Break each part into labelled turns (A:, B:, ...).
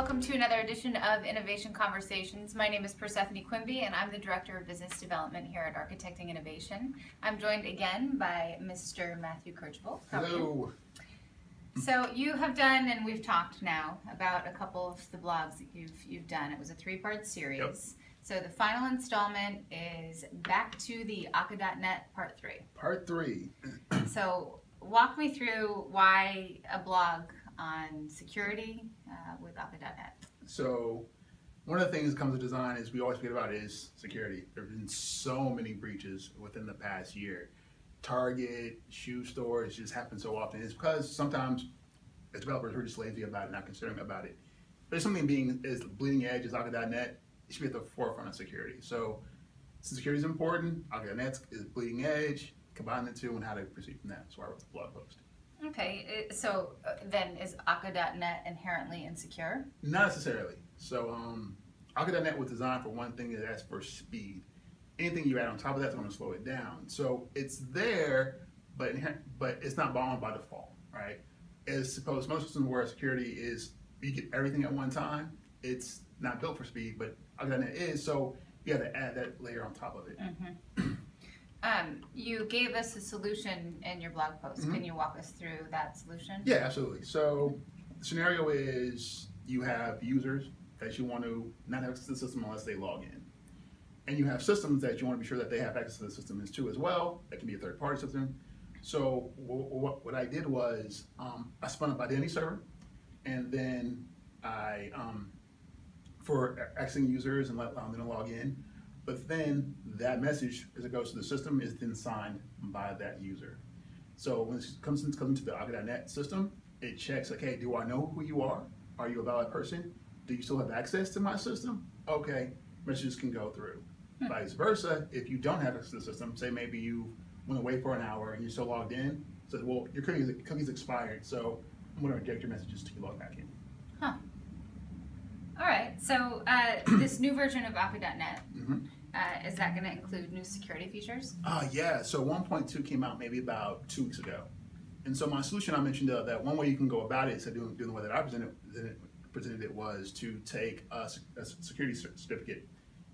A: welcome to another edition of Innovation Conversations. My name is Persephanie Quimby and I'm the Director of Business Development here at Architecting Innovation. I'm joined again by Mr. Matthew Kercheval.
B: Hello.
A: So you have done, and we've talked now about a couple of the blogs that you've done. It was a three-part series.
B: Yep.
A: So the final installment is Back to the Akka.net Part 3.
B: Part 3.
A: So walk me through why a blog on security with Akka.net.
B: So one of the things that comes with design is we always forget about is security. There have been so many breaches within the past year. Target, shoe stores just happen so often. It's because sometimes as developers we're just lazy about it, not considering about it. But if something being as bleeding edge as Akka.net, it should be at the forefront of security. So security is important. Akka.net is bleeding edge. Combine the two and how to proceed from that. That's why I wrote the blog post.
A: Okay, so then is Akka.net inherently insecure?
B: Not necessarily. So Akka.net was designed for one thing, that asks for speed. Anything you add on top of that's going to slow it down. So it's there, but it's not bound by default, right? As suppose most systems where security is you get everything at one time, it's not built for speed, but Akka.net is, so you have to add that layer on top of it.
A: Mm-hmm. You gave us a solution in your blog post. Mm-hmm. Can you walk us through that solution?
B: Yeah, absolutely. So the scenario is you have users that you want to not have access to the system unless they log in. And you have systems that you want to be sure that they have access to the system too as well. That can be a third-party system. So what I did was I spun up identity server, and then I for accessing users and let them to log in. But then that message, as it goes to the system, is then signed by that user. So when it comes into the Akka.net system, it checks, like, hey, do I know who you are? Are you a valid person? Do you still have access to my system? Okay, messages can go through. Vice versa, if you don't have access to the system, say maybe you want to wait for an hour and you're still logged in, so well, your cookie's expired, so I'm going to reject your messages till you log back in.
A: Huh. All right, so this new version of Akka.net, is that going to include new security features?
B: Yeah, so 1.2 came out maybe about 2 weeks ago. And so my solution, I mentioned that one way you can go about it, instead of doing the way that I presented it was to take a security certificate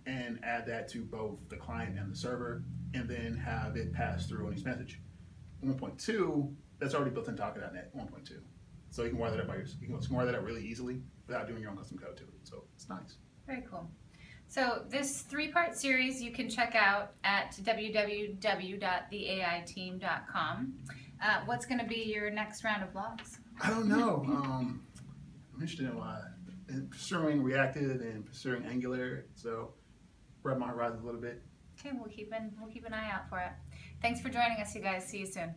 B: and add that to both the client and the server, and then have it pass through on each message. 1.2, that's already built into Akka.net, 1.2. So you can wire that up you can wire that up really easily without doing your own custom code to it. So it's nice.
A: Very cool. So this three-part series you can check out at www.theaiteam.com. What's going to be your next round of blogs?
B: I don't know. I'm interested in pursuing Reactive and pursuing Angular. So spread my horizons a little bit.
A: Okay, we'll keep an eye out for it. Thanks for joining us, you guys. See you soon.